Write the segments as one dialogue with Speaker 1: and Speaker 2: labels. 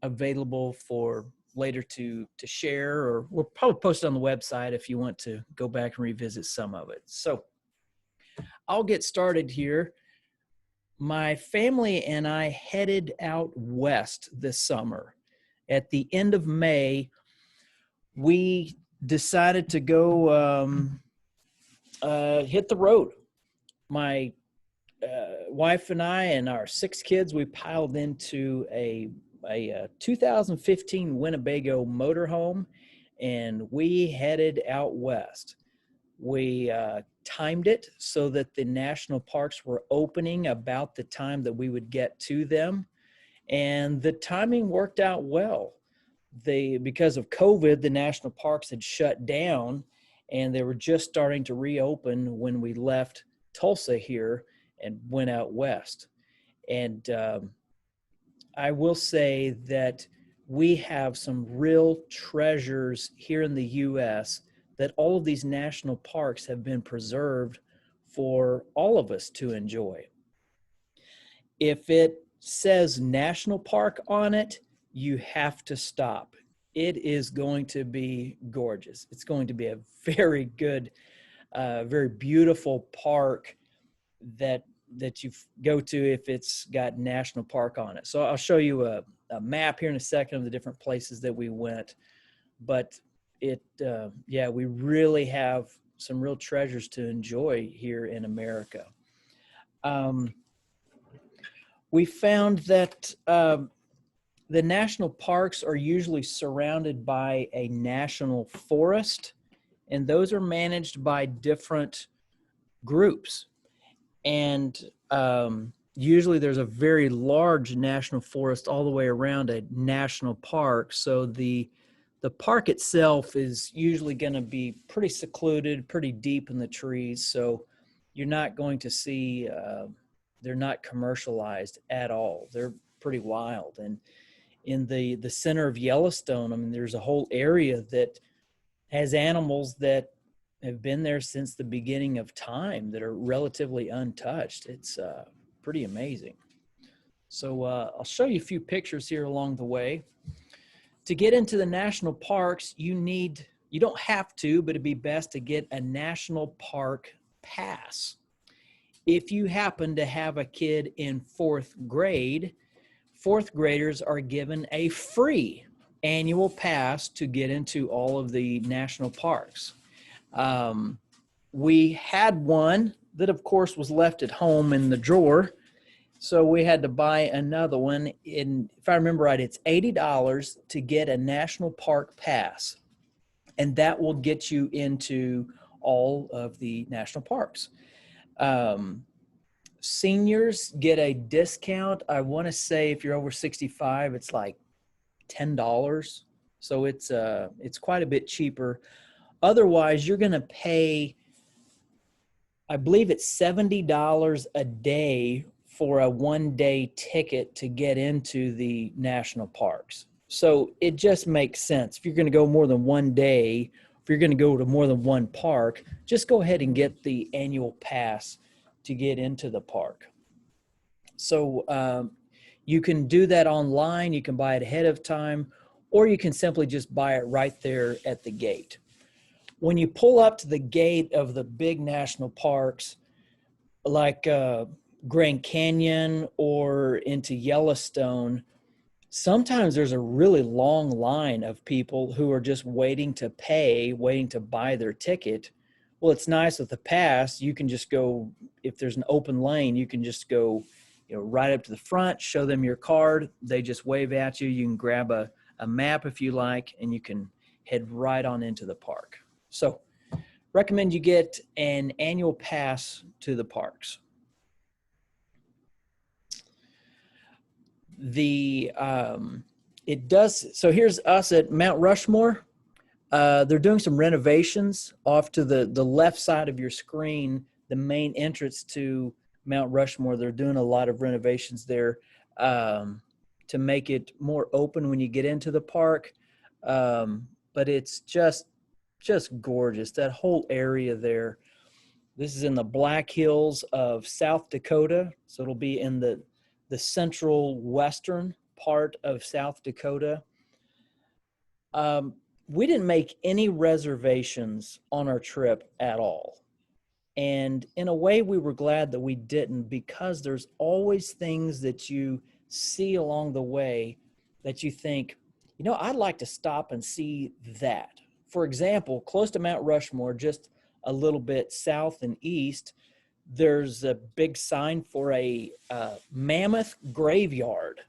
Speaker 1: available for later to share, or we'll probably post it on the website if you want to go back and revisit some of it. So I'll get started here. My family and I headed out west this summer. At the end of May, we decided to go hit the road. My wife and I and our 6 kids, we piled into a 2015 Winnebago motorhome, and we headed out west. We timed it so that the national parks were opening about the time that we would get to them, and the timing worked out well. Because of COVID, the national parks had shut down, and they were just starting to reopen when we left Tulsa here and went out west. And I will say that we have some real treasures here in the U.S. that all of these national parks have been preserved for all of us to enjoy. If it says national park on it, you have to stop. It is going to be gorgeous. It's going to be a very good, very beautiful park that you go to if it's got national park on it. So I'll show you a map here in a second of the different places that we went. But we really have some real treasures to enjoy here in America. We found that the national parks are usually surrounded by a national forest, and those are managed by different groups. And usually there's a very large national forest all the way around a national park. So the park itself is usually going to be pretty secluded, pretty deep in the trees. So you're not going to see, they're not commercialized at all. They're pretty wild. And in the center of Yellowstone, I mean, there's a whole area that has animals that have been there since the beginning of time that are relatively untouched. It's pretty amazing. So I'll show you a few pictures here along the way. To get into the national parks, you don't have to, but it'd be best to get a national park pass. If you happen to have a kid in 4th grade, 4th graders are given a free annual pass to get into all of the national parks. We had one that, of course, was left at home in the drawer, so we had to buy another one. If I remember right, it's $80 to get a national park pass, and that will get you into all of the national parks. Seniors get a discount. I want to say if you're over 65, it's like $10. So it's quite a bit cheaper. Otherwise, you're going to pay, I believe it's $70 a day for a 1-day ticket to get into the national parks. So it just makes sense. If you're going to go more than 1 day, if you're going to go to more than one park, just go ahead and get the annual pass to get into the park. So you can do that online. You can buy it ahead of time, or you can simply just buy it right there at the gate. When you pull up to the gate of the big national parks, like Grand Canyon or into Yellowstone, sometimes there's a really long line of people who are just waiting to buy their ticket. Well, it's nice with the pass. You can just go, if there's an open lane, you can just go, right up to the front, show them your card. They just wave at you. You can grab a map if you like, and you can head right on into the park. So recommend you get an annual pass to the parks. So here's us at Mount Rushmore. They're doing some renovations off to the left side of your screen, the main entrance to Mount Rushmore. They're doing a lot of renovations there to make it more open when you get into the park. But it's just gorgeous, that whole area there. This is in the Black Hills of South Dakota, so it'll be in the central western part of South Dakota. We didn't make any reservations on our trip at all. And in a way, we were glad that we didn't, because there's always things that you see along the way that you think, you know, I'd like to stop and see that. For example, close to Mount Rushmore, just a little bit south and east, there's a big sign for a mammoth graveyard.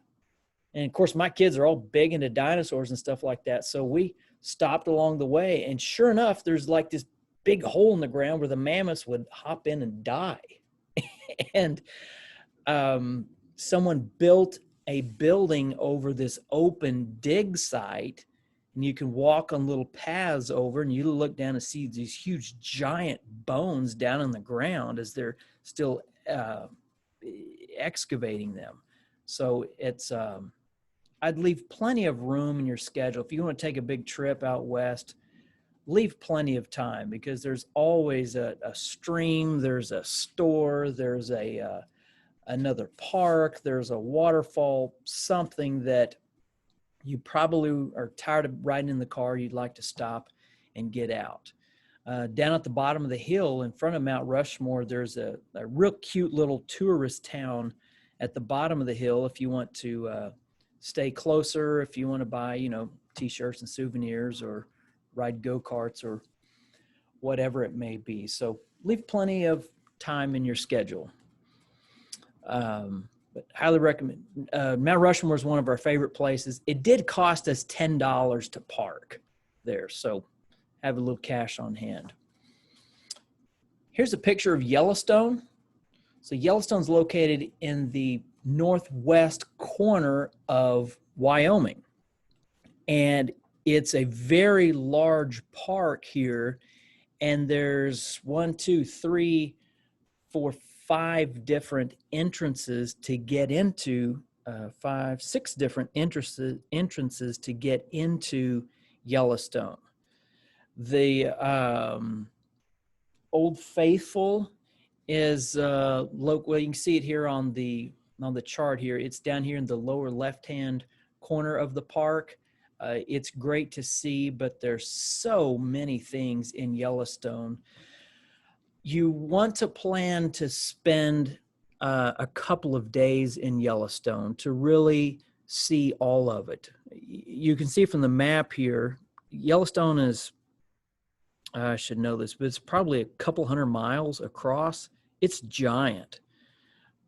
Speaker 1: And of course, my kids are all big into dinosaurs and stuff like that. So we stopped along the way, and sure enough, there's like this big hole in the ground where the mammoths would hop in and die. And someone built a building over this open dig site, and you can walk on little paths over, and you look down and see these huge giant bones down in the ground as they're still excavating them. So it's I'd leave plenty of room in your schedule. If you want to take a big trip out west, leave plenty of time, because there's always a stream, there's a store, there's another park, there's a waterfall, something that you probably are tired of riding in the car, you'd like to stop and get out. Down at the bottom of the hill in front of Mount Rushmore, there's a real cute little tourist town at the bottom of the hill if you want to stay closer, if you want to buy, you know, t-shirts and souvenirs or ride go-karts or whatever it may be. So leave plenty of time in your schedule. But highly recommend. Mount Rushmore is one of our favorite places. It did cost us $10 to park there, so have a little cash on hand. Here's a picture of Yellowstone. So Yellowstone's located in the northwest corner of Wyoming, and it's a very large park here, and there's 5 different entrances to get into, 6 different entrances to get into Yellowstone. The Old Faithful is local. You can see it here on the chart here. It's down here in the lower left-hand corner of the park. It's great to see, but there's so many things in Yellowstone. You want to plan to spend a couple of days in Yellowstone to really see all of it. You can see from the map here, Yellowstone is, I should know this, but it's probably a couple hundred miles across. It's giant.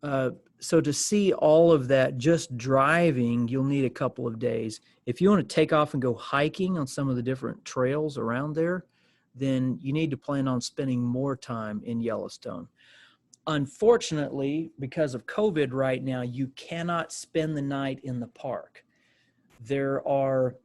Speaker 1: So to see all of that just driving, you'll need a couple of days. If you want to take off and go hiking on some of the different trails around there, then you need to plan on spending more time in Yellowstone. Unfortunately, because of COVID right now, you cannot spend the night in the park. There are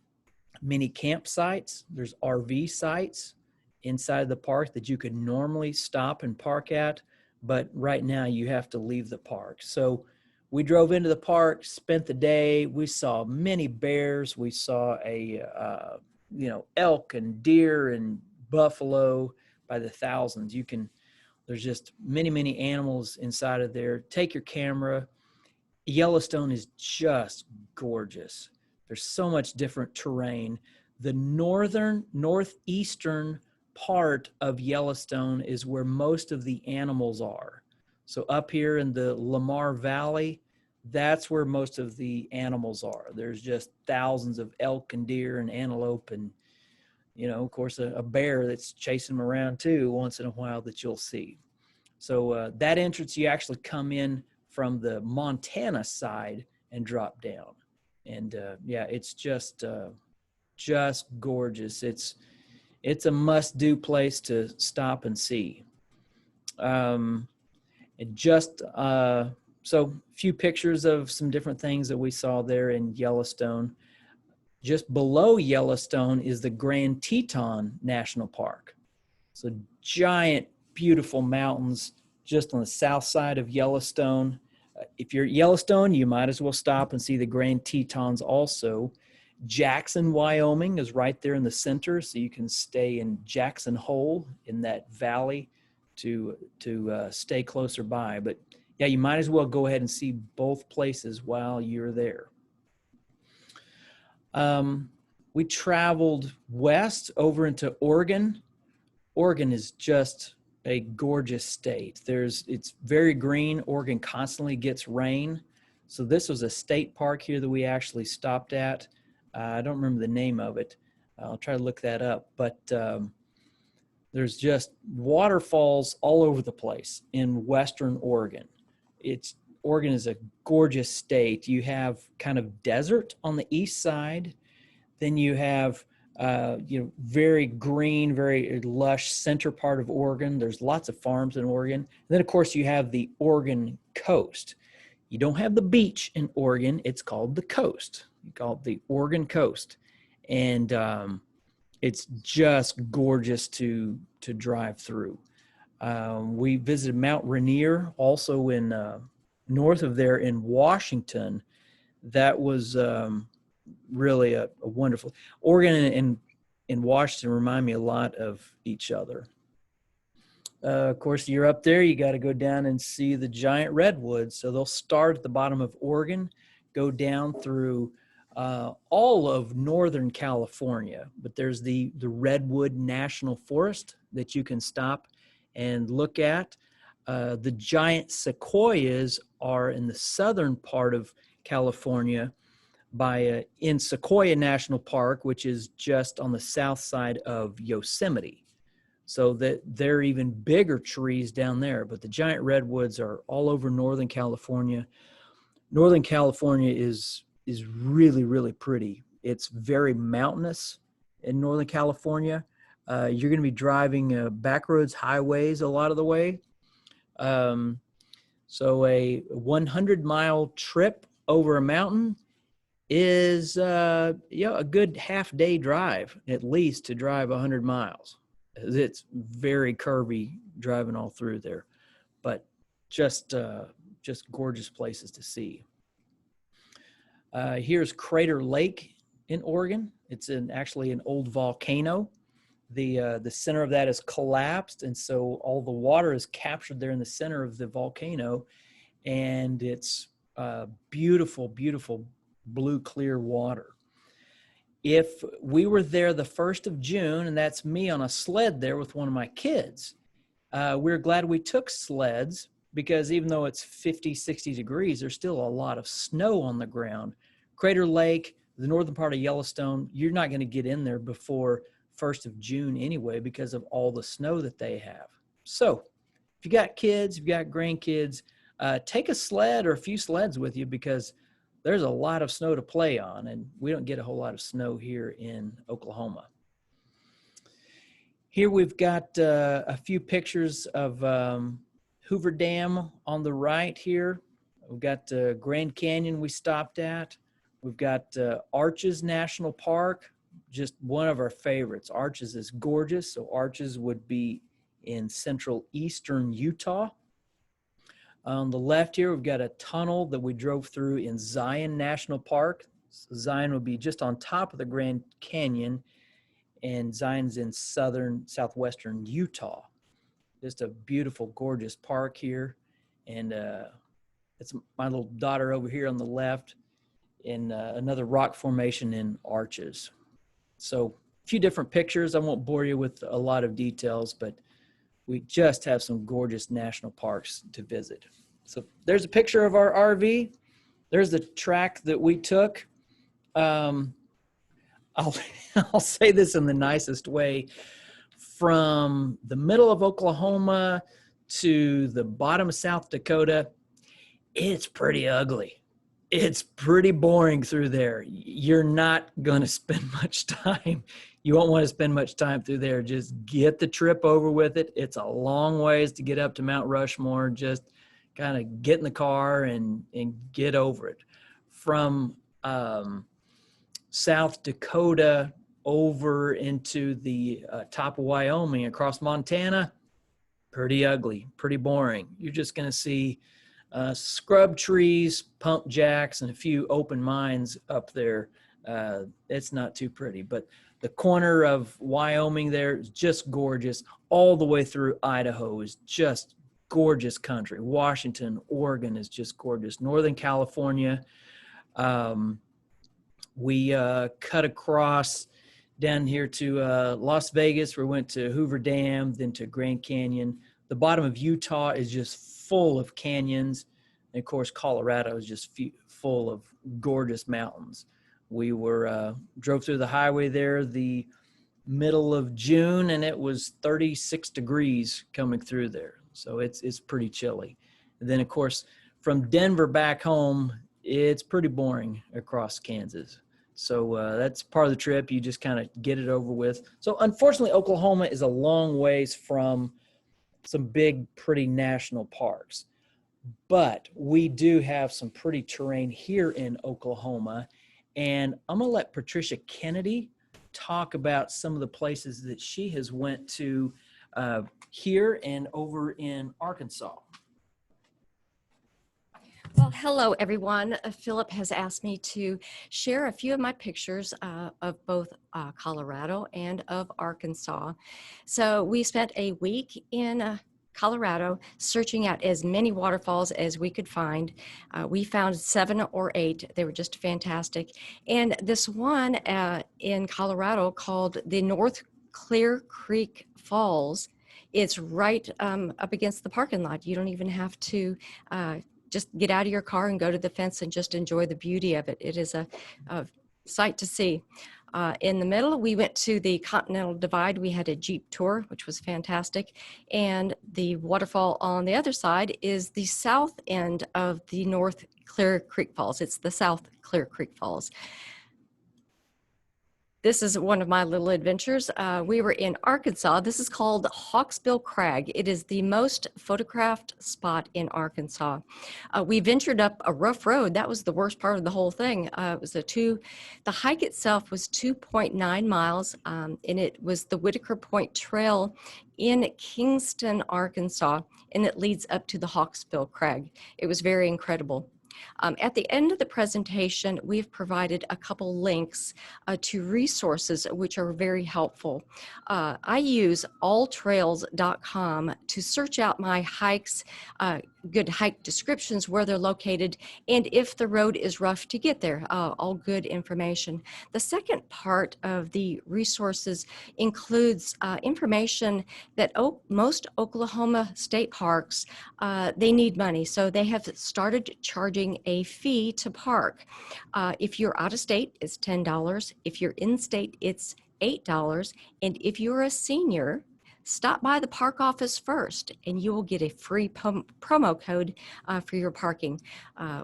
Speaker 1: many campsites, there's RV sites inside the park that you could normally stop and park at, but right now you have to leave the park. So we drove into the park, spent the day. We saw many bears. We saw elk and deer and buffalo by the thousands. There's just many animals inside of there. Take your camera. Yellowstone is just gorgeous. There's so much different terrain. The northeastern part of Yellowstone is where most of the animals are. So up here in the Lamar Valley, that's where most of the animals are. There's just thousands of elk and deer and antelope and, of course, a bear that's chasing them around too once in a while that you'll see. So that entrance, you actually come in from the Montana side and drop down. And it's just gorgeous. It's a must-do place to stop and see. So a few pictures of some different things that we saw there in Yellowstone. Just below Yellowstone is the Grand Teton National Park. So giant, beautiful mountains just on the south side of Yellowstone. If you're at Yellowstone, you might as well stop and see the Grand Tetons also. Jackson, Wyoming is right there in the center, so you can stay in Jackson Hole in that valley to stay closer by. But yeah, you might as well go ahead and see both places while you're there. We traveled west over into Oregon. Oregon is just a gorgeous state. It's very green. Oregon constantly gets rain. So this was a state park here that we actually stopped at. I don't remember the name of it. I'll try to look that up. But there's just waterfalls all over the place in Western Oregon. Oregon is a gorgeous state. You have kind of desert on the east side. Then you have very green, very lush center part of Oregon. There's lots of farms in Oregon. And then, of course, you have the Oregon coast. You don't have the beach in Oregon. It's called the coast. You call it the Oregon coast. And it's just gorgeous to drive through. We visited Mount Rainier, also in north of there in Washington. That was really a wonderful. Oregon and Washington remind me a lot of each other. Of course, you're up there, you got to go down and see the giant redwoods. So they'll start at the bottom of Oregon, go down through all of Northern California. But there's the Redwood National Forest that you can stop and look at. The giant sequoias are in the southern part of California in Sequoia National Park, which is just on the south side of Yosemite. So that they're even bigger trees down there, but the giant redwoods are all over Northern California. Northern California is really, really pretty. It's very mountainous in Northern California. You're going to be driving back roads, highways a lot of the way. So a 100-mile trip over a mountain is a good half-day drive at least to drive 100 miles. It's very curvy driving all through there, but just gorgeous places to see. Here's Crater Lake in Oregon. It's actually an old volcano. The center of that is collapsed, and so all the water is captured there in the center of the volcano, and it's beautiful, beautiful blue clear water. If we were there the 1st of June, and that's me on a sled there with one of my kids, we're glad we took sleds, because even though it's 50, 60 degrees, there's still a lot of snow on the ground. Crater Lake, the northern part of Yellowstone, you're not going to get in there before 1st of June anyway because of all the snow that they have. So if you got kids, if you got grandkids, take a sled or a few sleds with you, because there's a lot of snow to play on, and we don't get a whole lot of snow here in Oklahoma. Here we've got a few pictures of Hoover Dam on the right here. We've got Grand Canyon we stopped at. We've got Arches National Park, just one of our favorites. Arches is gorgeous, so Arches would be in central eastern Utah. On the left here, we've got a tunnel that we drove through in Zion National Park. So Zion would be just on top of the Grand Canyon, and Zion's in southwestern Utah. Just a beautiful, gorgeous park here. And it's my little daughter over here on the left in another rock formation in Arches. So a few different pictures. I won't bore you with a lot of details, but we just have some gorgeous national parks to visit. So there's a picture of our RV. There's the track that we took. I'll say this in the nicest way. From the middle of Oklahoma to the bottom of South Dakota, it's pretty ugly. It's pretty boring through there. You're not going to spend much time. You won't want to spend much time through there. Just get the trip over with it. It's a long ways to get up to Mount Rushmore. Just kind of get in the car and get over it. From South Dakota over into the top of Wyoming, across Montana, pretty ugly, pretty boring. You're just going to see scrub trees, pump jacks, and a few open mines up there. It's not too pretty, but the corner of Wyoming there is just gorgeous. All the way through Idaho is just gorgeous country. Washington, Oregon is just gorgeous. Northern California, We cut across down here to Las Vegas. We went to Hoover Dam, then to Grand Canyon. The bottom of Utah is just full of canyons. And of course, Colorado is just full of gorgeous mountains. We drove through the highway there the middle of June, and it was 36 degrees coming through there. So it's pretty chilly. And then, of course, from Denver back home, it's pretty boring across Kansas. So that's part of the trip. You just kind of get it over with. So unfortunately, Oklahoma is a long ways from some big, pretty national parks. But we do have some pretty terrain here in Oklahoma. And I'm going to let Patricia Kennedy talk about some of the places that she has went to here and over in Arkansas.
Speaker 2: Well, hello, everyone. Philip has asked me to share a few of my pictures of both Colorado and of Arkansas. So we spent a week in Colorado searching out as many waterfalls as we could find. We found 7 or 8. They were just fantastic. And this one in Colorado called the North Clear Creek Falls, it's right up against the parking lot. You don't even have to just get out of your car and go to the fence and just enjoy the beauty of it. It is a sight to see. In the middle, we went to the Continental Divide. We had a Jeep tour, which was fantastic. And the waterfall on the other side is the south end of the North Clear Creek Falls. It's the South Clear Creek Falls. This is one of my little adventures. We were in Arkansas. This is called Hawksbill Crag. It is the most photographed spot in Arkansas. We ventured up a rough road. That was the worst part of the whole thing. The hike itself was 2.9 miles, and it was the Whitaker Point Trail in Kingston, Arkansas, and it leads up to the Hawksbill Crag. It was very incredible. At the end of the presentation, we've provided a couple links to resources which are very helpful. I use alltrails.com to search out my hikes, good hike descriptions, where they're located, and if the road is rough to get there, all good information. The second part of the resources includes information that most Oklahoma state parks, they need money, so they have started charging a fee to park. If you're out of state, it's $10. If you're in state, it's $8. And if you're a senior, stop by the park office first and you will get a free promo code for your parking.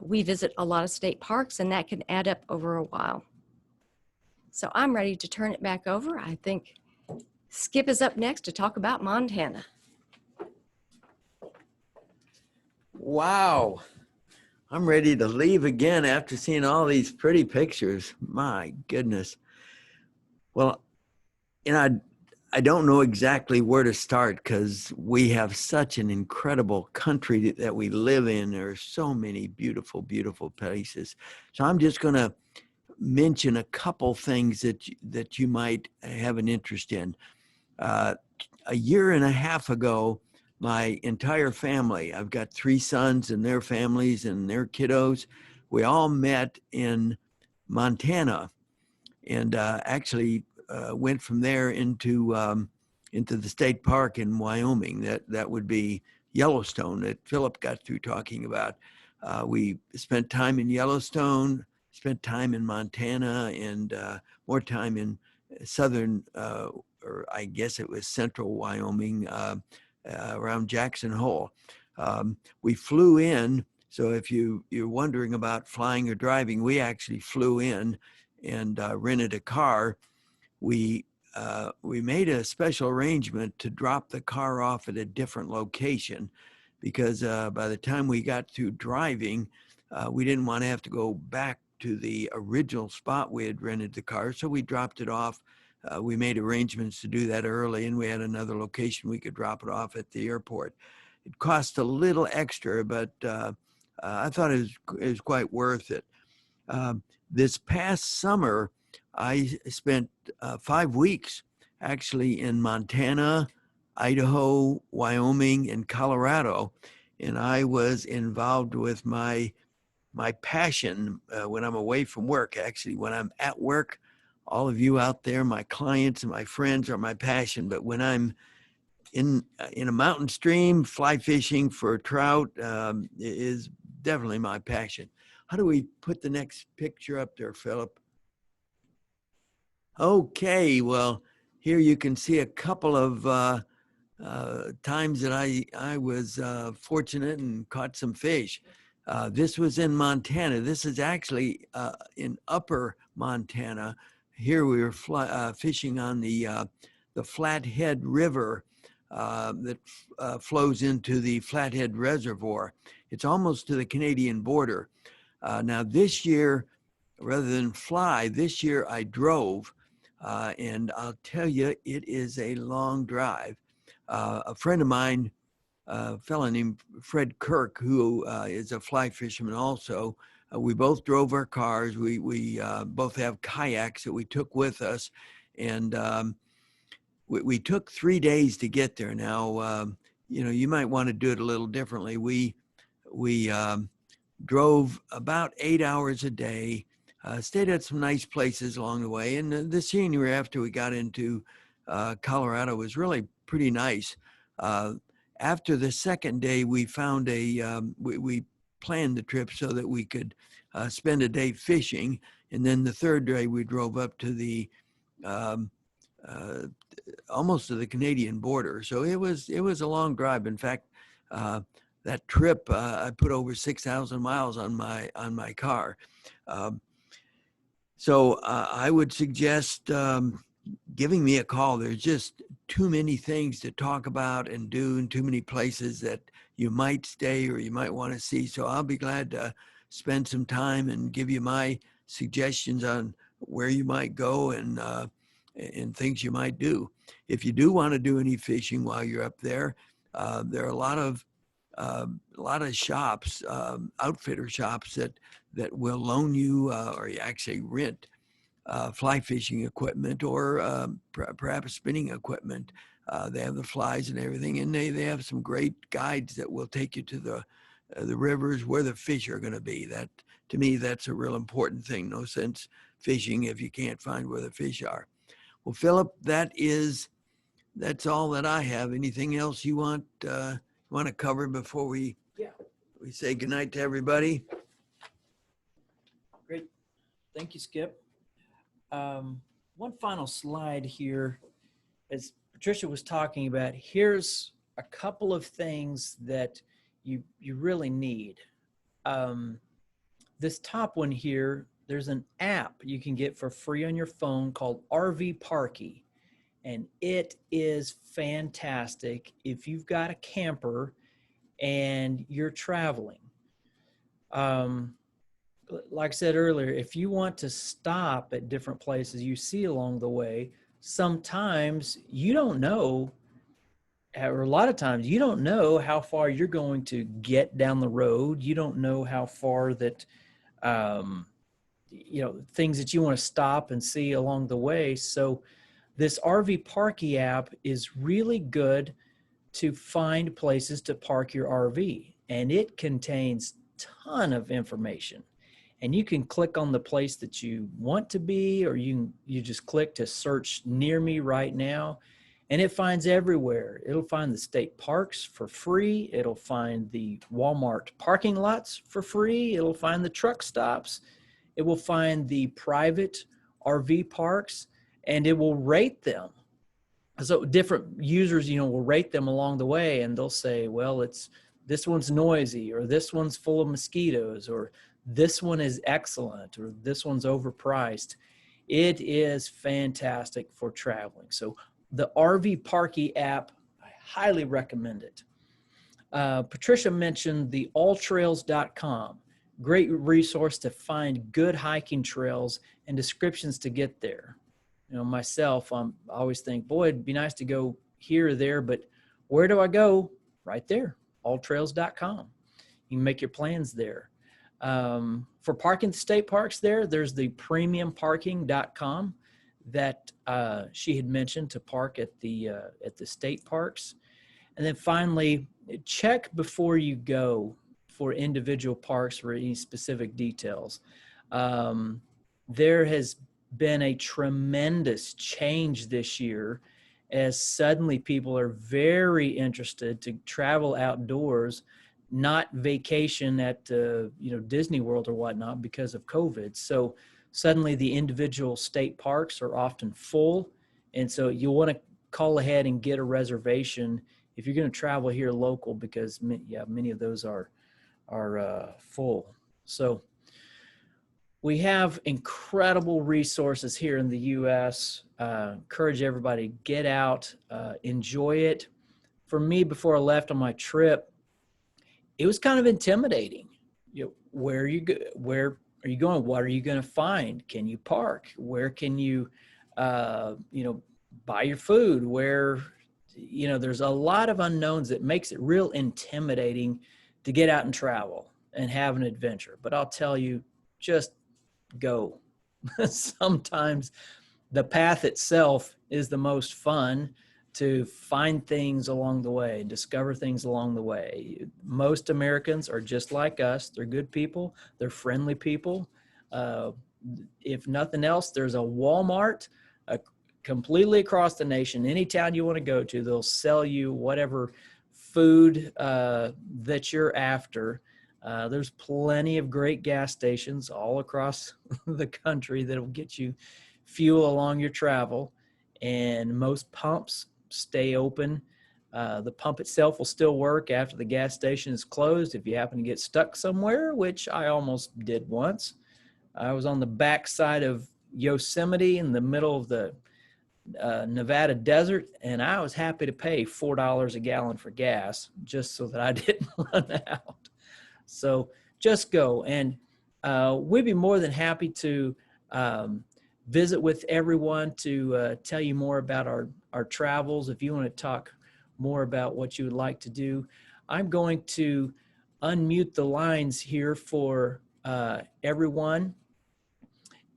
Speaker 2: We visit a lot of state parks and that can add up over a while. So I'm ready to turn it back over. I think Skip is up next to talk about Montana.
Speaker 3: Wow. I'm ready to leave again after seeing all these pretty pictures. My goodness. Well, I don't know exactly where to start because we have such an incredible country that we live in. There are so many beautiful, beautiful places. So I'm just going to mention a couple things that you might have an interest in. A year and a half ago, my entire family, I've got 3 sons and their families and their kiddos, we all met in Montana and actually went from there into the state park in Wyoming. That would be Yellowstone that Philip got through talking about. We spent time in Yellowstone, spent time in Montana, and more time in southern, or I guess it was central Wyoming, around Jackson Hole. We flew in, so if you're wondering about flying or driving, we actually flew in and rented a car. We made a special arrangement to drop the car off at a different location because by the time we got through driving, we didn't want to have to go back to the original spot we had rented the car, so we dropped it off. We made arrangements to do that early, and we had another location we could drop it off at the airport. It cost a little extra, but I thought it was quite worth it. This past summer, I spent 5 weeks actually in Montana, Idaho, Wyoming, and Colorado, and I was involved with my my passion when I'm away from work. Actually, when I'm at work, all of you out there, my clients and my friends are my passion. But when I'm in a mountain stream, fly fishing for trout is definitely my passion. How do we put the next picture up there, Philip? Okay, well, here you can see a couple of times that I was fortunate and caught some fish. This was in Montana. This is actually in upper Montana. Here we were fishing on the Flathead River that flows into the Flathead Reservoir. It's almost to the Canadian border. Now this year, rather than fly, this year I drove, and I'll tell you, it is a long drive. A friend of mine, a fellow named Fred Kirk, who is a fly fisherman also, we both drove our cars. We both have kayaks that we took with us, and we took 3 days to get there. Now, you might want to do it a little differently. We drove about 8 hours a day, stayed at some nice places along the way, and the scenery after we got into Colorado was really pretty nice. After the second day, we found we planned the trip so that we could spend a day fishing, and then the third day we drove up to the almost to the Canadian border. So it was a long drive. In fact, that trip I put over 6,000 miles on my car. So I would suggest giving me a call. There's just too many things to talk about and do, and too many places that you might stay or you might want to see. So I'll be glad to spend some time and give you my suggestions on where you might go and things you might do. If you do want to do any fishing while you're up there, there are a lot of shops, outfitter shops that will loan you or you actually rent fly fishing equipment or perhaps spinning equipment. They have the flies and everything, and they have some great guides that will take you to the rivers where the fish are going to be. That, to me, that's a real important thing. No sense fishing if you can't find where the fish are. Well, Philip, that's all that I have. Anything else you want to cover before we say goodnight to everybody?
Speaker 1: Great. Thank you, Skip. One final slide here. As Patricia was talking about, here's a couple of things that you really need. This top one here, there's an app you can get for free on your phone called RV Parky, and it is fantastic if you've got a camper and you're traveling. Like I said earlier, if you want to stop at different places you see along the way, sometimes you don't know, or a lot of times you don't know how far you're going to get down the road. You don't know how far that, things that you want to stop and see along the way. So this RV Parky app is really good to find places to park your RV, and it contains a ton of information. And you can click on the place that you want to be, or you just click to search near me right now, and it finds everywhere. It'll find the state parks for free. It'll find the Walmart parking lots for free. It'll find the truck stops. It will find the private RV parks, and it will rate them. So different users, will rate them along the way, and they'll say, well, this one's noisy, or this one's full of mosquitoes, or this one is excellent, or this one's overpriced. It is fantastic for traveling. So the RV Parky app, I highly recommend it. Patricia mentioned the alltrails.com. Great resource to find good hiking trails and descriptions to get there. Myself, I always think, boy, it'd be nice to go here or there, but where do I go? Right there, alltrails.com. You can make your plans there. For parking state parks there's the premiumparking.com that she had mentioned to park at the state parks. And then finally, check before you go for individual parks for any specific details. There has been a tremendous change this year as suddenly people are very interested to travel outdoors, not vacation at Disney World or whatnot because of COVID. So suddenly the individual state parks are often full. And so you want to call ahead and get a reservation if you're going to travel here local, because many of those are full. So we have incredible resources here in the U.S. Encourage everybody to get out, enjoy it. For me, before I left on my trip, it was kind of intimidating. Where are you going? What are you going to find? Can you park? Where can you, buy your food? Where, there's a lot of unknowns that makes it real intimidating to get out and travel and have an adventure. But I'll tell you, just go. Sometimes the path itself is the most fun, to find things along the way, discover things along the way. Most Americans are just like us. They're good people. They're friendly people. If nothing else, there's a Walmart completely across the nation. Any town you want to go to, they'll sell you whatever food that you're after. There's plenty of great gas stations all across the country that'll get you fuel along your travel. And most pumps stay open. The pump itself will still work after the gas station is closed. If you happen to get stuck somewhere, which I almost did once, I was on the backside of Yosemite in the middle of the Nevada desert, and I was happy to pay $4 a gallon for gas just so that I didn't run out. So just go, and we'd be more than happy to visit with everyone to tell you more about our travels. If you want to talk more about what you would like to do, I'm going to unmute the lines here for everyone.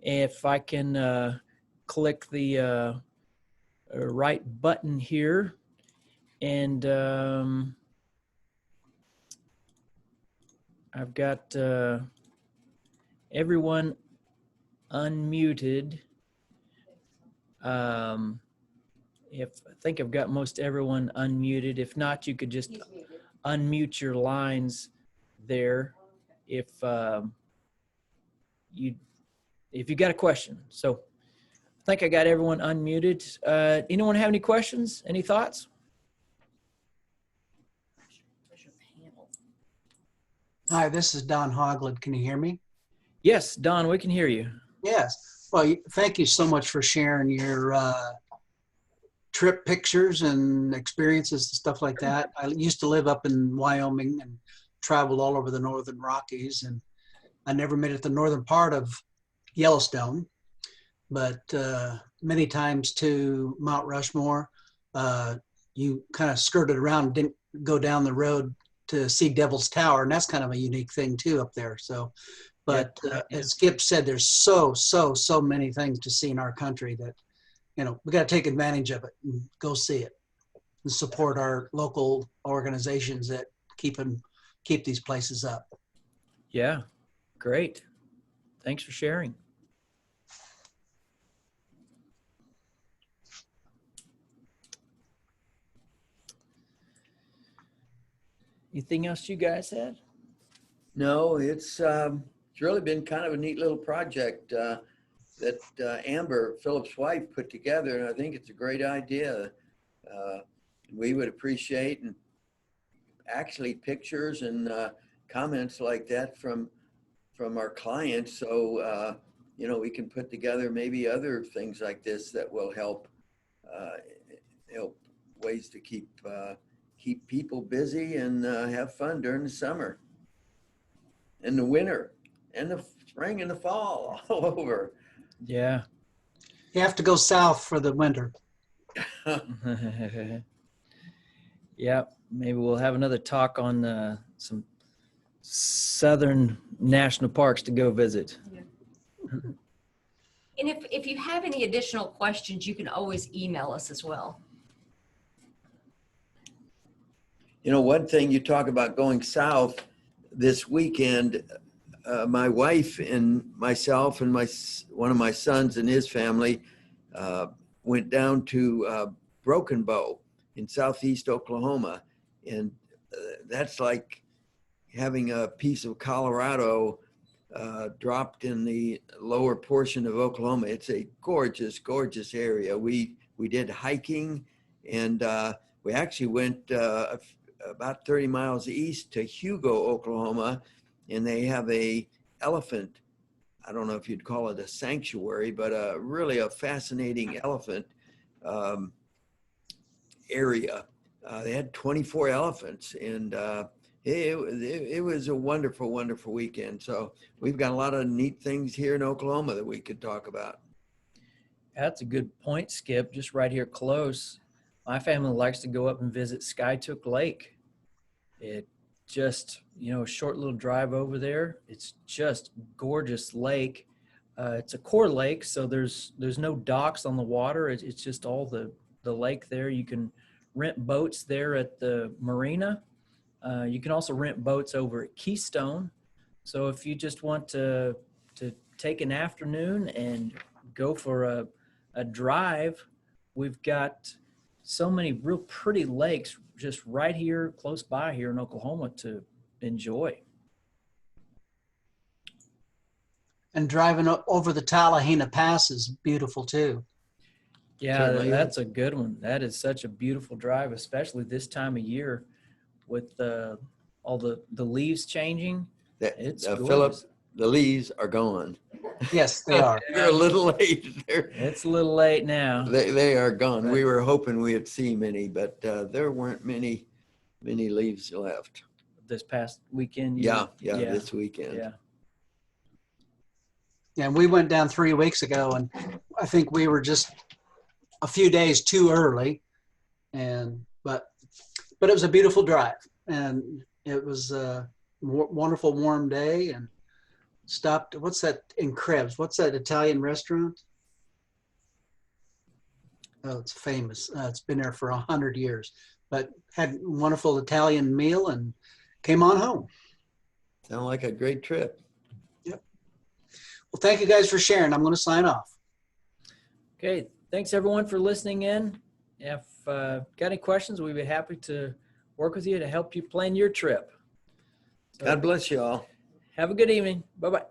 Speaker 1: If I can click the right button here, and I've got everyone unmuted. I think I've got most everyone unmuted. If not, you could just unmute your lines there if you got a question. So I think I got everyone unmuted. Anyone have any questions? Any thoughts?
Speaker 4: Hi, this is Don Hoglid. Can you hear me?
Speaker 1: Yes, Don, we can hear you.
Speaker 4: Yes. Well, thank you so much for sharing your trip pictures and experiences and stuff like that. I used to live up in Wyoming and traveled all over the northern Rockies, and I never made it the northern part of Yellowstone, but many times to Mount Rushmore. You kind of skirted around, didn't go down the road to see Devil's Tower, and that's kind of a unique thing too up there. So, but as Skip said, there's so many things to see in our country that, we got to take advantage of it and go see it and support our local organizations that keep these places up.
Speaker 1: Yeah, great. Thanks for sharing. Anything else you guys had?
Speaker 3: No, it's really been kind of a neat little project that Amber, Philip's wife, put together, and I think it's a great idea. We would appreciate and actually pictures and comments like that from our clients, so we can put together maybe other things like this that will help ways to keep people busy and have fun during the summer and the winter and the spring and the fall all over.
Speaker 1: Yeah.
Speaker 4: You have to go south for the winter.
Speaker 1: Yeah, maybe we'll have another talk on some southern national parks to go visit.
Speaker 2: Yeah. And if you have any additional questions, you can always email us as well.
Speaker 3: One thing you talk about going south, this weekend, my wife and myself and one of my sons and his family went down to Broken Bow in southeast Oklahoma. And that's like having a piece of Colorado dropped in the lower portion of Oklahoma. It's a gorgeous, gorgeous area. We did hiking, and we actually went about 30 miles east to Hugo, Oklahoma, and they have a elephant. I don't know if you'd call it a sanctuary, but really a fascinating elephant area. They had 24 elephants, and it was a wonderful, wonderful weekend. So we've got a lot of neat things here in Oklahoma that we could talk about.
Speaker 1: That's a good point, Skip. Just right here close, my family likes to go up and visit Skytook Lake. It just, a short little drive over there. It's just gorgeous lake. It's a core lake, so there's no docks on the water. It's just all the lake there. You can rent boats there at the marina. You can also rent boats over at Keystone. So if you just want to take an afternoon and go for a drive, we've got so many real pretty lakes just right here, close by here in Oklahoma to enjoy.
Speaker 4: And driving over the Tallahena Pass is beautiful too.
Speaker 1: Yeah,
Speaker 3: Certainly
Speaker 1: that's a good one. That is such a beautiful drive, especially this time of year with all the leaves changing. It's
Speaker 3: Philip,
Speaker 1: gorgeous.
Speaker 3: the leaves are gone.
Speaker 4: Yes, they are.
Speaker 3: They're a little late.
Speaker 1: It's a little late now.
Speaker 3: They are gone.
Speaker 1: Right.
Speaker 3: We were hoping we'd see many, but there weren't many leaves left.
Speaker 1: This past weekend.
Speaker 3: Yeah, this weekend.
Speaker 1: Yeah.
Speaker 4: Yeah, we went down 3 weeks ago, and I think we were just a few days too early, but it was a beautiful drive, and it was a wonderful warm day, and stopped. What's that in Krebs? What's that Italian restaurant? Oh, it's famous. It's been there for 100 years, but had a wonderful Italian meal and came on home.
Speaker 3: Sound like a great trip.
Speaker 4: Well, thank you guys for sharing. I'm going to sign off.
Speaker 1: Okay. Thanks everyone for listening in. If got any questions, we'd be happy to work with you to help you plan your trip. So,
Speaker 3: God bless you all.
Speaker 1: have a good evening. Bye-bye.